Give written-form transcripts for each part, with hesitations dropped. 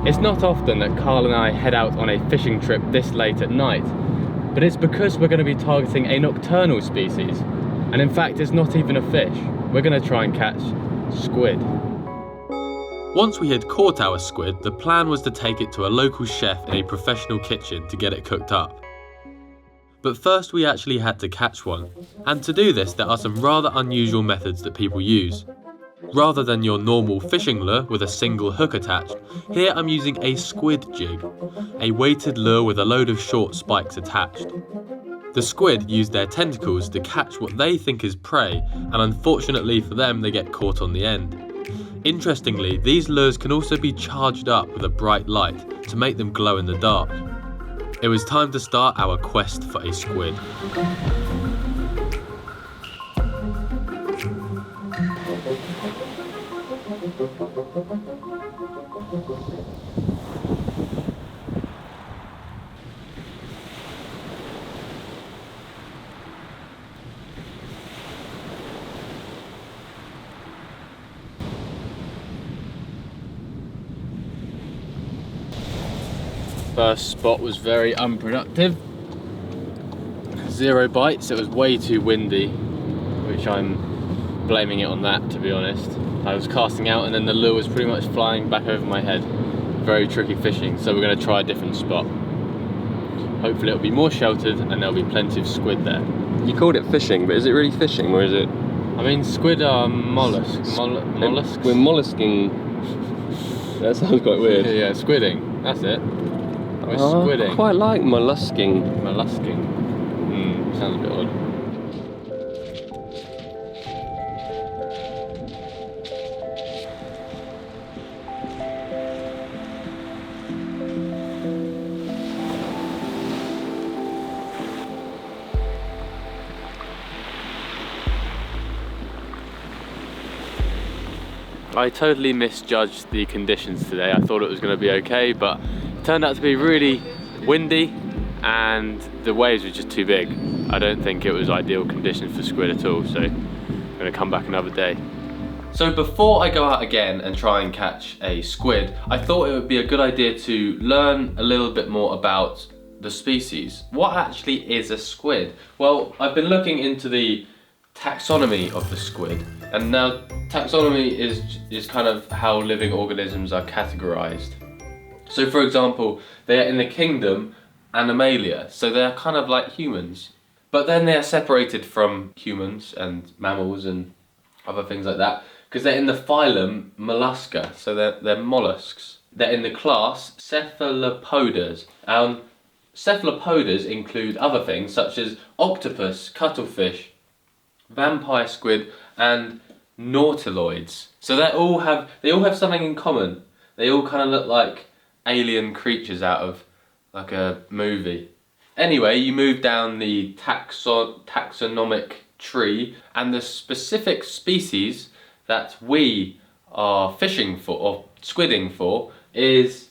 It's not often that Carl and I head out on a fishing trip this late at night, but it's because we're going to be targeting a nocturnal species. And in fact, it's not even a fish. We're going to try and catch squid. Once we had caught our squid, the plan was to take it to a local chef in a professional kitchen to get it cooked up. But first we actually had to catch one, and to do this there are some rather unusual methods that people use. Rather than your normal fishing lure with a single hook attached, here I'm using a squid jig, a weighted lure with a load of short spikes attached. The squid use their tentacles to catch what they think is prey, and unfortunately for them they get caught on the end. Interestingly, these lures can also be charged up with a bright light to make them glow in the dark. It was time to start our quest for a squid. First spot was very unproductive. 0 bites, it was way too windy, which I'm blaming it on that, to be honest. I was casting out and then the lure was pretty much flying back over my head. Very tricky fishing, so we're going to try a different spot. Hopefully it'll be more sheltered and there'll be plenty of squid there. You called it fishing, but is it really fishing or is it? I mean, squid are mollusks. Mollusks? We're mollusking. That sounds quite weird. Yeah, squidding, that's it. We're squidding. I quite like mollusking. Mollusking. Sounds a bit odd. I totally misjudged the conditions today. I thought it was going to be okay, but it turned out to be really windy and the waves were just too big. I don't think it was ideal conditions for squid at all, so I'm going to come back another day. So before I go out again and try and catch a squid, I thought it would be a good idea to learn a little bit more about the species. What actually is a squid? Well, I've been looking into the taxonomy of the squid, and now taxonomy is kind of how living organisms are categorized. So for example, they are in the kingdom Animalia, so they're kind of like humans. But then they are separated from humans and mammals and other things like that, because they're in the phylum Mollusca, so they're mollusks. They're in the class Cephalopodas. Cephalopodas include other things such as octopus, cuttlefish, vampire squid, and nautiloids. So they all have something in common. They all kind of look like alien creatures out of like a movie. Anyway, you move down the taxonomic tree, and the specific species that we are fishing for, or squidding for, is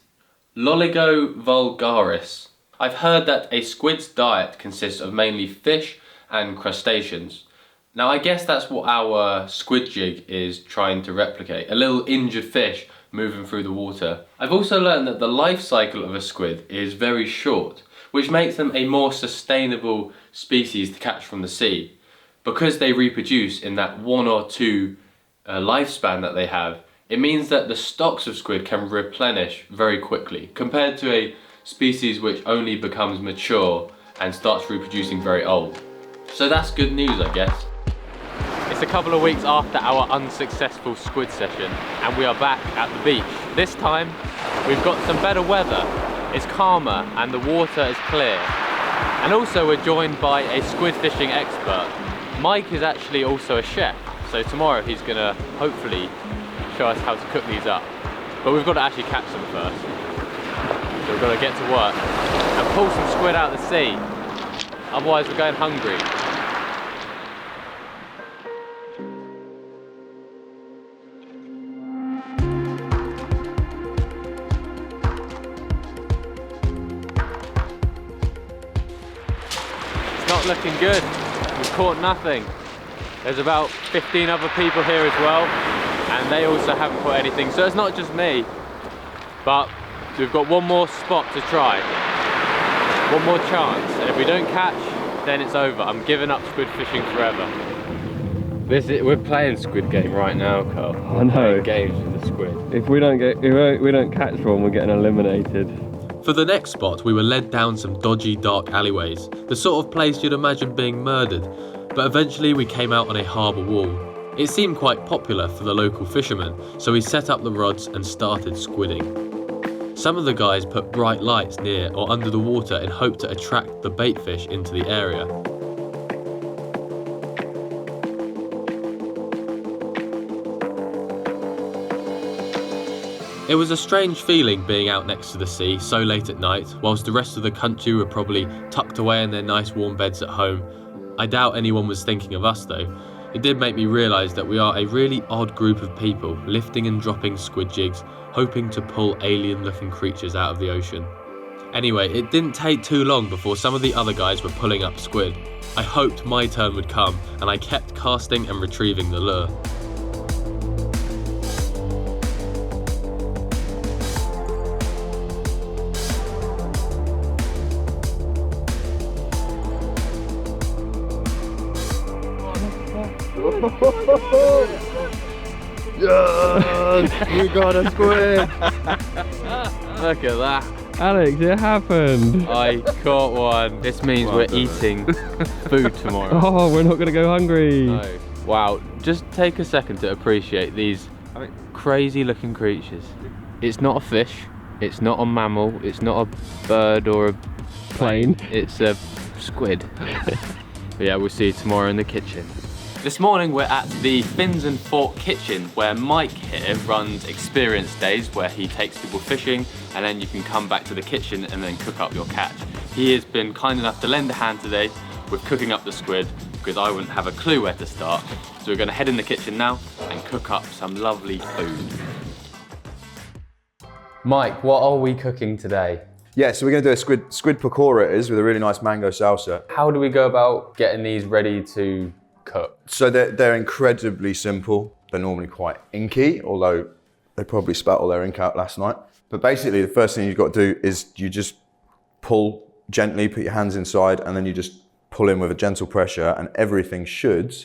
Loligo vulgaris. I've heard that a squid's diet consists of mainly fish and crustaceans. Now I guess that's what our squid jig is trying to replicate, a little injured fish moving through the water. I've also learned that the life cycle of a squid is very short, which makes them a more sustainable species to catch from the sea. Because they reproduce in that 1 or 2 lifespan that they have, it means that the stocks of squid can replenish very quickly, compared to a species which only becomes mature and starts reproducing very old. So that's good news, I guess. It's a couple of weeks after our unsuccessful squid session and we are back at the beach. This time we've got some better weather. It's calmer and the water is clear. And also we're joined by a squid fishing expert. Mike is actually also a chef, so tomorrow he's gonna hopefully show us how to cook these up. But we've got to actually catch them first. So we've got to get to work and pull some squid out of the sea. Otherwise we're going hungry. Not looking good. We've caught nothing. There's about 15 other people here as well, and they also haven't caught anything. So it's not just me, but So we've got one more spot to try. One more chance, and if we don't catch, then it's over. I'm giving up squid fishing forever. We're playing Squid Game right now, Carl. I know. Playing games with the squid. If we don't catch one, we're getting eliminated. For the next spot, we were led down some dodgy, dark alleyways, the sort of place you'd imagine being murdered, but eventually we came out on a harbour wall. It seemed quite popular for the local fishermen, so we set up the rods and started squidding. Some of the guys put bright lights near or under the water in hope to attract the bait fish into the area. It was a strange feeling being out next to the sea so late at night, whilst the rest of the country were probably tucked away in their nice warm beds at home. I doubt anyone was thinking of us though. It did make me realise that we are a really odd group of people, lifting and dropping squid jigs, hoping to pull alien-looking creatures out of the ocean. Anyway, it didn't take too long before some of the other guys were pulling up squid. I hoped my turn would come, and I kept casting and retrieving the lure. Yes! We got a squid! Look at that. Alex, it happened! I caught one. This means we're eating food tomorrow. Oh, we're not gonna go hungry! No. Wow, just take a second to appreciate these crazy looking creatures. It's not a fish, it's not a mammal, it's not a bird or a Plane. It's a squid. But yeah, we'll see you tomorrow in the kitchen. This morning we're at the Fins and Fork kitchen, where Mike here runs experience days where he takes people fishing, and then you can come back to the kitchen and then cook up your catch. He has been kind enough to lend a hand today with cooking up the squid, because I wouldn't have a clue where to start. So we're going to head in the kitchen now and cook up some lovely food. Mike, what are we cooking today? Yeah, so we're going to do a squid pakora it is, with a really nice mango salsa. How do we go about getting these ready to cook? So they're incredibly simple. They're normally quite inky, although they probably spat all their ink out last night. But basically the first thing you've got to do is you just pull gently, put your hands inside, and then you just pull in with a gentle pressure, and everything should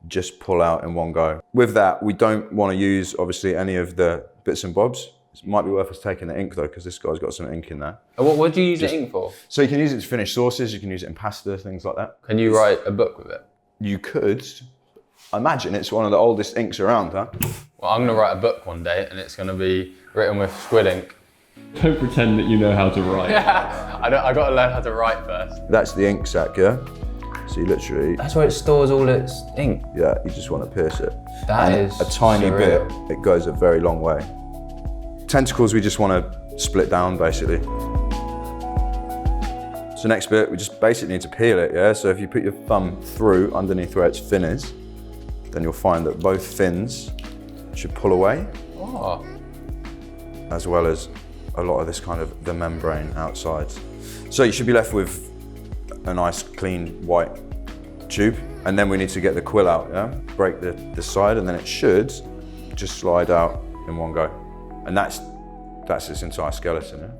just pull out in one go. With that, we don't want to use obviously any of the bits and bobs. It might be worth us taking the ink though, because this guy's got some ink in there. What do you use the ink for? So you can use it to finish sauces, you can use it in pasta, things like that. Can you write a book with it? You could. I imagine it's one of the oldest inks around, huh? Well, I'm gonna write a book one day, and it's gonna be written with squid ink. Don't pretend that you know how to write. I gotta learn how to write first. That's the ink sac, yeah? So you literally, That's where it stores all its ink. yeah, you just want to pierce it. That And is a tiny surreal. bit, it goes a very long way. Tentacles, we just want to split down, basically. So next bit, we just basically need to peel it, yeah? So if you put your thumb through underneath where its fin is, then you'll find that both fins should pull away, Oh. as well as a lot of this kind of the membrane outside. So you should be left with a nice clean white tube, and then we need to get the quill out, yeah? Break the side, and then it should just slide out in one go. And that's its entire skeleton, yeah?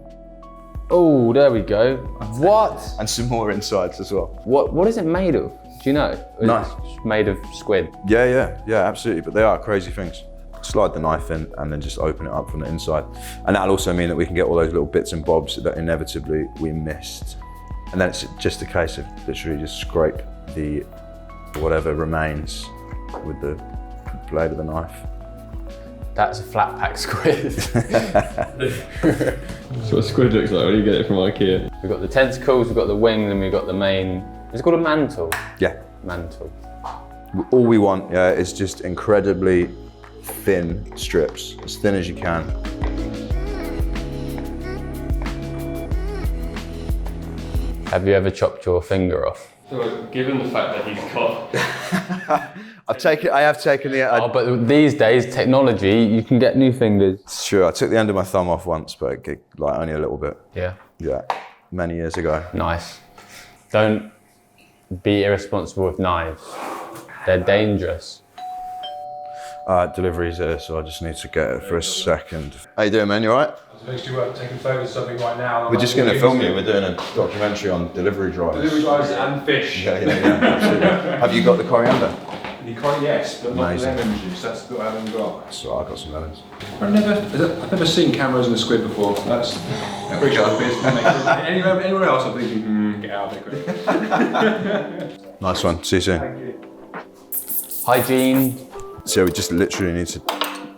Oh, there we go. What? And some more insides as well. What is it made of? Do you know? No. It's made of squid. Yeah, absolutely, but they are crazy things. Slide the knife in and then just open it up from the inside. And that'll also mean that we can get all those little bits and bobs that inevitably we missed. And then it's just a case of literally just scrape the whatever remains with the blade of the knife. That's a flat pack squid. That's what squid looks like when you get it from IKEA. We've got the tentacles, we've got the wings, and we've got the main. Is it called a mantle? Yeah. Mantle. All we want, yeah, is just incredibly thin strips, as thin as you can. Have you ever chopped your finger off? So, given the fact that he's got... I have taken the... Oh, but these days, technology, you can get new fingers. It's true, I took the end of my thumb off once, but like only a little bit. Yeah. Yeah, many years ago. Nice. Don't be irresponsible with knives. They're dangerous. Delivery's here, so I just need to get it for a second. How you doing, man? You alright? Literally, we're taking photos of something right now. We're just going to film you. We're doing a documentary on delivery drivers. Delivery drivers and fish. Yeah, absolutely. Have you got the coriander? Yes, but not Amazing. lemon juice. That's what I haven't got. So I've got some lemons. I've never seen cameras in a squid before. That's very anywhere else, I'm thinking, get out of there quick. Nice one. See you soon. Thank you. Hygiene. So we just literally need to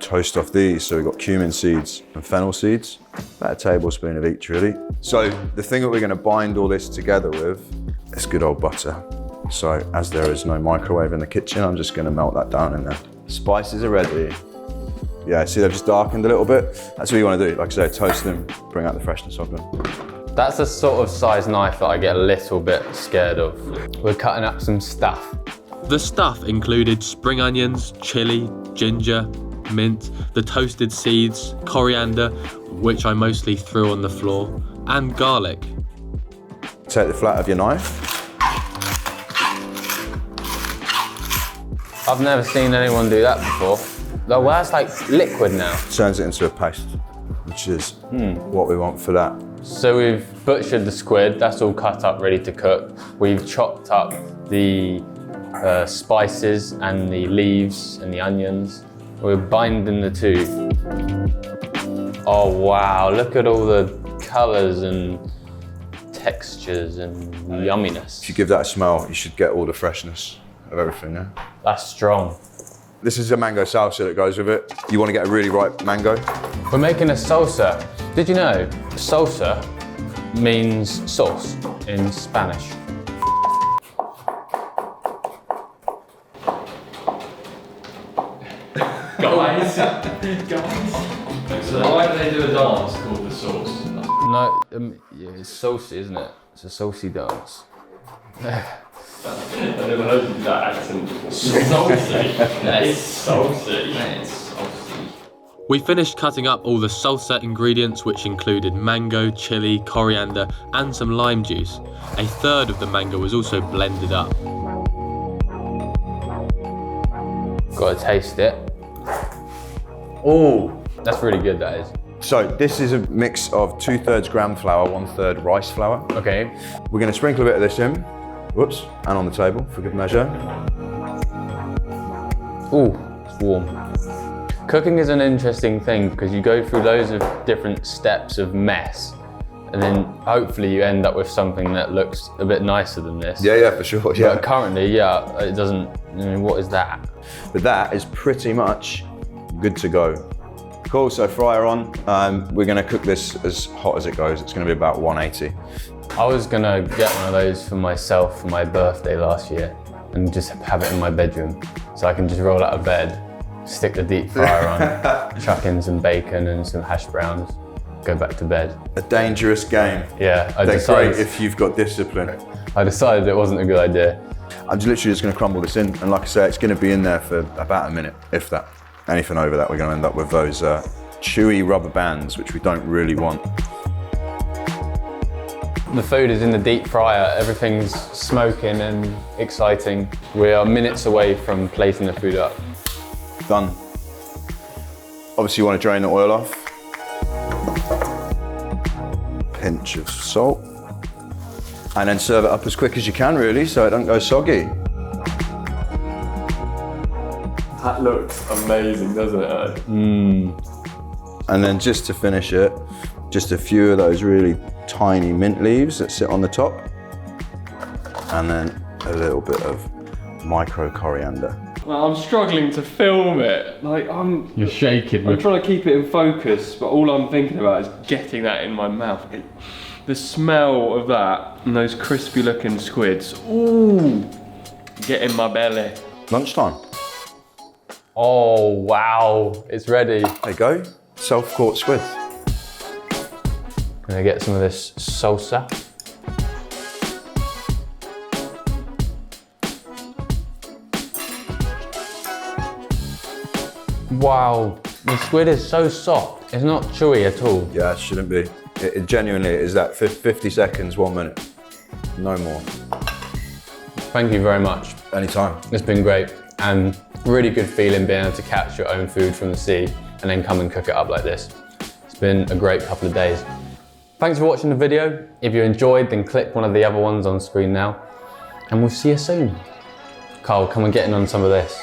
toast off these. So we've got cumin seeds and fennel seeds, about a tablespoon of each really. So the thing that we're going to bind all this together with is good old butter. So as there is no microwave in the kitchen, I'm just going to melt that down in there. Spices are ready. Yeah, see they've just darkened a little bit. That's what you want to do. Like I say, toast them, bring out the freshness of them. That's the sort of size knife that I get a little bit scared of. We're cutting up some stuff. The stuff included spring onions, chilli, ginger, mint, the toasted seeds, coriander, which I mostly threw on the floor, and garlic. Take the flat of your knife. I've never seen anyone do that before. The well, that's like liquid now. Turns it into a paste, which is what we want for that. So we've butchered the squid, that's all cut up, ready to cook. We've chopped up the spices and the leaves and the onions. We're binding the two. Oh wow, look at all the colours and textures and yumminess. If you give that a smell, you should get all the freshness of everything, yeah? That's strong. This is a mango salsa that goes with it. You want to get a really ripe mango. We're making a salsa. Did you know salsa means sauce in Spanish? Guys. So why do they do a dance called the sauce? No, yeah, it's saucy, isn't it? It's a saucy dance. I've never heard you do that accent. Salty. It's salty. It's salty. We finished cutting up all the salsa ingredients, which included mango, chili, coriander, and some lime juice. A third of the mango was also blended up. Gotta taste it. Oh, that's really good, that is. So this is a mix of 2/3 gram flour, 1/3 rice flour. Okay. We're going to sprinkle a bit of this in. Whoops, and on the table for good measure. Ooh, it's warm. Cooking is an interesting thing because you go through loads of different steps of mess and then hopefully you end up with something that looks a bit nicer than this. Yeah, for sure, yeah. But currently, yeah, it doesn't, I mean, what is that? But that is pretty much good to go. Cool, so fryer on. We're going to cook this as hot as it goes. It's going to be about 180. I was gonna get one of those for myself for my birthday last year and just have it in my bedroom. So I can just roll out of bed, stick the deep fryer on, chuck in some bacon and some hash browns, go back to bed. A dangerous game. Yeah, They're great if you've got discipline. I decided it wasn't a good idea. I'm literally just going to crumble this in, and like I say, it's going to be in there for about a minute, if that. Anything over that, we're going to end up with those chewy rubber bands, which we don't really want. The food is in the deep fryer, everything's smoking and exciting. We are minutes away from plating the food up. Done. Obviously you want to drain the oil off. Pinch of salt. And then serve it up as quick as you can really, so it don't go soggy. That looks amazing, doesn't it? And then just to finish it, just a few of those really tiny mint leaves that sit on the top. And then a little bit of micro coriander. Well, I'm struggling to film it. Like You're shaking. I'm trying to keep it in focus, but all I'm thinking about is getting that in my mouth. The smell of that and those crispy looking squids, ooh, get in my belly. Lunchtime. Oh, wow, it's ready. There you go, self-caught squid. Gonna get some of this salsa. Wow, the squid is so soft. It's not chewy at all. Yeah, it shouldn't be. It genuinely is that 50 seconds, 1 minute, no more. Thank you very much. Anytime. It's been great. And Really good feeling being able to catch your own food from the sea and then come and cook it up like this. It's been a great couple of days. Thanks for watching the video. If you enjoyed, then click one of the other ones on screen now. And we'll see you soon. Carl, come and get in on some of this.